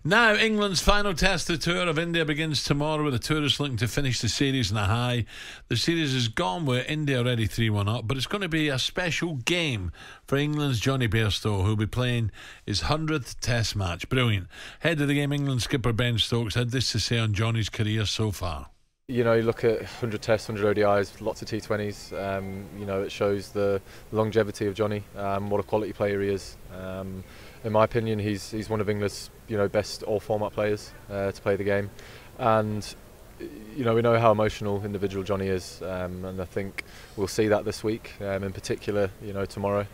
Now, England's final test of the tour of India begins tomorrow with the tourists looking to finish the series in a high. The series has gone with India already 3-1 up, but it's going to be a special game for England's Johnny Bairstow, who'll be playing his 100th test match. Brilliant. Head of the game, England skipper Ben Stokes had this to say on Johnny's career so far. You know, you look at 100 tests, 100 ODIs, lots of T20s. You know, it shows the longevity of Johnny, what a quality player he is. In my opinion, he's one of England's best all-format players to play the game, and we know how emotional individual Johnny is, and I think we'll see that this week, in particular, tomorrow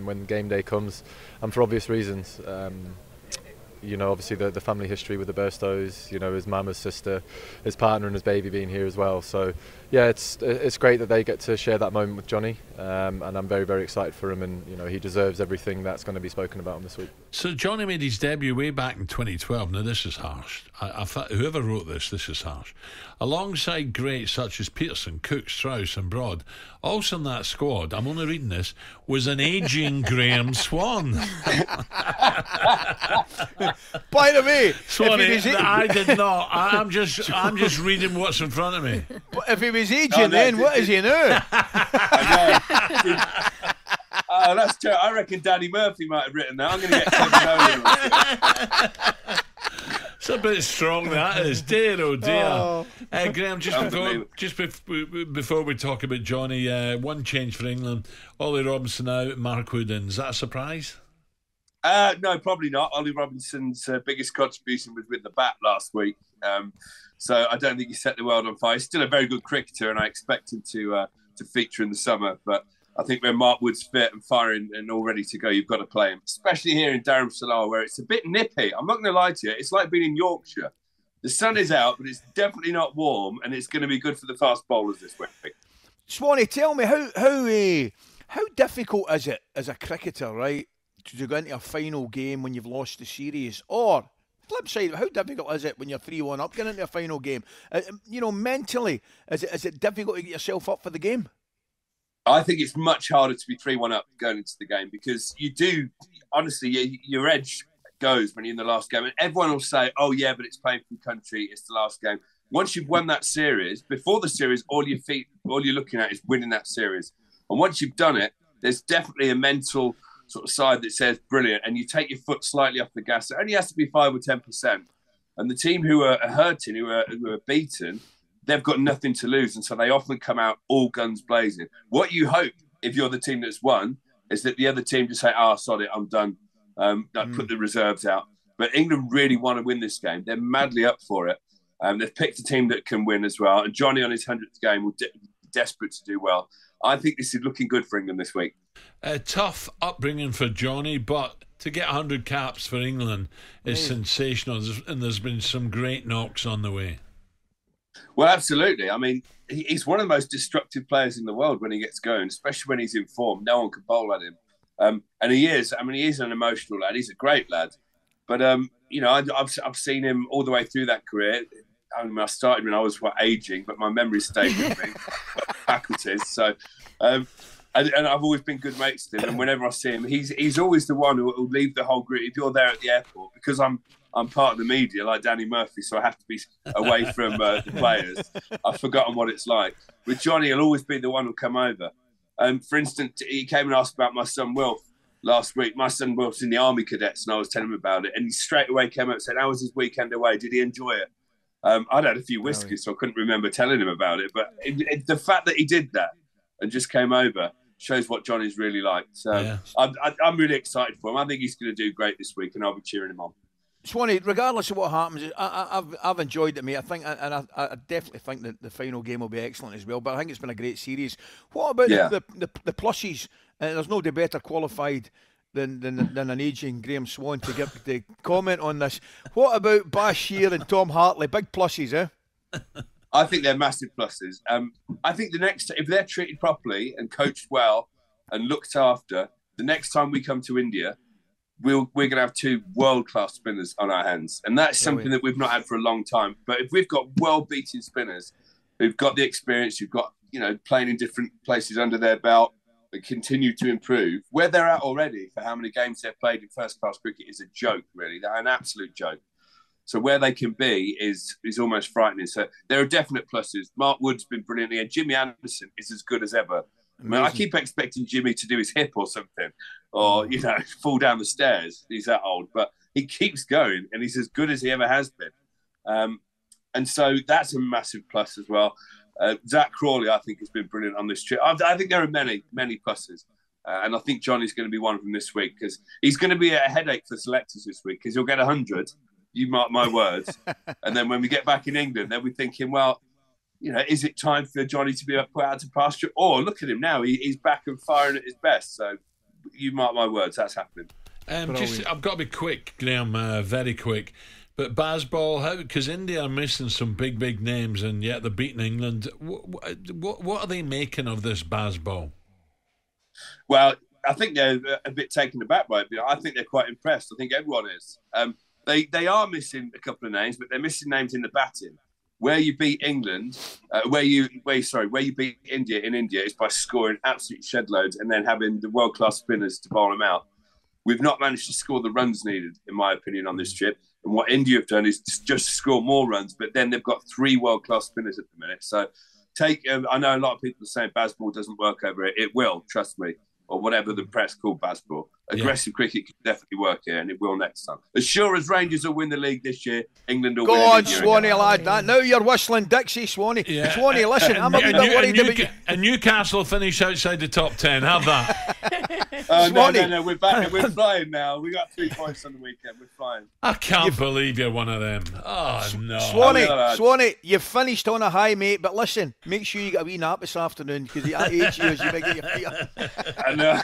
when game day comes, and for obvious reasons. Obviously the family history with the Bairstows, his mum, his sister, his partner and his baby being here as well. So yeah, it's great that they get to share that moment with Johnny, and I'm very, very excited for him, and he deserves everything that's going to be spoken about him this week. So Johnny made his debut way back in 2012. Now this is harsh. Whoever wrote this is harsh. Alongside greats such as Peterson, Cook, Strauss and Broad, also in that squad, I'm only reading this, was an ageing Graeme Swann. By the way, Swanee, I did not. I'm just reading what's in front of me. But if he was aging then, what is he now? That's true. I reckon Danny Murphy might have written that. I'm going to get Kevin Nolan. It's a bit strong, that is. Dear, oh dear. Graeme, just before we talk about Johnny, one change for England. Ollie Robinson out, Mark Wood in. Is that a surprise? No, probably not. Ollie Robinson's biggest contribution was with the bat last week. So I don't think he set the world on fire. He's still a very good cricketer, and I expect him to feature in the summer. But I think when Mark Wood's fit and firing and all ready to go, you've got to play him. Especially here in Dharmashala, where it's a bit nippy. I'm not going to lie to you. It's like being in Yorkshire. The sun is out, but it's definitely not warm, and it's going to be good for the fast bowlers this week. Swanee, tell me, how difficult is it as a cricketer, right, to go into a final game when you've lost the series? Or, flip side, how difficult is it when you're 3-1 up, getting into a final game? Mentally, is it difficult to get yourself up for the game? I think it's much harder to be 3-1 up going into the game, because you do, honestly, your edge goes when you're in the last game. And everyone will say, oh, yeah, but it's playing for your country, it's the last game. Once you've won that series, before the series, all you're looking at is winning that series. And once you've done it, there's definitely a mental sort of side that says brilliant, and you take your foot slightly off the gas. It only has to be 5 or 10%. And the team who are hurting, who are beaten, they've got nothing to lose, and so they often come out all guns blazing. What you hope, if you're the team that's won, is that the other team just say, sod it, I'm done. Put the reserves out. But England really want to win this game. They're madly up for it. They've picked a team that can win as well, and Johnny on his 100th game will be desperate to do well. I think this is looking good for England this week. A tough upbringing for Johnny, but to get 100 caps for England is sensational, and there's been some great knocks on the way. Well, absolutely. I mean, he's one of the most destructive players in the world when he gets going, especially when he's in form. No one can bowl at him. And he is. I mean, he is an emotional lad. He's a great lad. But, I've seen him all the way through that career. I mean, I started when I was aging, but my memory stayed with me, faculties. So, and I've always been good mates with him. And whenever I see him, he's always the one who will leave the whole group. If you're there at the airport, because I'm part of the media, like Danny Murphy, so I have to be away from the players. I've forgotten what it's like. With Johnny, he'll always be the one who'll come over. For instance, he came and asked about my son Wilf last week. My son Wilf's in the Army Cadets, and I was telling him about it. And he straight away came up and said, how was his weekend away? Did he enjoy it? I'd had a few whiskies, so I couldn't remember telling him about it. But the fact that he did that and just came over shows what Johnny's really like. So yeah. I'm really excited for him. I think he's going to do great this week, and I'll be cheering him on. Swanee, regardless of what happens, I've enjoyed it, mate. I definitely think that the final game will be excellent as well. But I think it's been a great series. What about the pluses? There's nobody better qualified than an ageing Graeme Swann to give the comment on this. What about Bashir and Tom Hartley? Big pluses, eh? I think they're massive pluses. I think if they're treated properly and coached well and looked after, the next time we come to India, we're going to have two world-class spinners on our hands. And that's something that we've not had for a long time. But if we've got well-beaten spinners who've got the experience, who've got, playing in different places under their belt, and continue to improve, where they're at already for how many games they've played in first-class cricket is a joke, really. They're an absolute joke. So where they can be is almost frightening. So there are definite pluses. Mark Wood's been brilliant here. Jimmy Anderson is as good as ever. I mean, I keep expecting Jimmy to do his hip or something, or, fall down the stairs. He's that old, but he keeps going, and he's as good as he ever has been. And so that's a massive plus as well. Zach Crawley, I think, has been brilliant on this trip. I think there are many, many pluses. And I think Johnny's going to be one of them this week, because he's going to be a headache for selectors this week, because he'll get 100. You mark my words. And then when we get back in England, they'll be thinking, well, is it time for Johnny to be put out to pasture? Or look at him now. He's back and firing at his best. So you mark my words, that's happening. I've got to be quick, Graeme, very quick. But Bazball, because India are missing some big names, and yet they're beating England. What are they making of this Bazball? Well, I think they're a bit taken aback by it. I think they're quite impressed. I think everyone is. They are missing a couple of names, but they're missing names in the batting. Where you beat England, where you beat India in India is by scoring absolute shed loads and then having the world-class spinners to bowl them out. We've not managed to score the runs needed, in my opinion, on this trip. And what India have done is just score more runs, but then they've got 3 world-class spinners at the minute. So I know a lot of people are saying Bazball doesn't work over it. It will, trust me. Or whatever the press call Bazball. Aggressive cricket can definitely work here, and it will next time. As sure as Rangers will win the league this year, England will win. Go on, Swanee, lad. Now you're whistling Dixie, Swanee. Yeah. Swanee, listen, I'm a wee bit worried about you. And Newcastle finish outside the top 10. Have that. No. We're back. We're flying now. We got 3 points on the weekend. We're flying. I can't believe you're one of them. Oh, no. Swanee, you've finished on a high, mate, but listen, make sure you get a wee nap this afternoon, because at 8 years you might get your feet up. I know.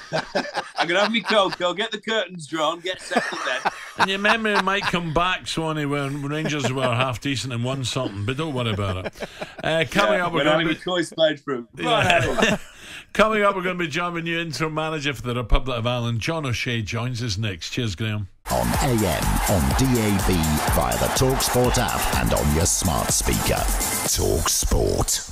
I'm going to have me cocoa, get the curtains drawn, get set to bed. And your memory might come back, Swanee, when Rangers were half decent and won something, but don't worry about it. Coming up, we're going to be played through. Coming up, we're going to be joining new interim manager for the Republic of Ireland. John O'Shea joins us next. Cheers, Graeme. On AM, on DAB, via the talkSPORT app, and on your smart speaker. talkSPORT.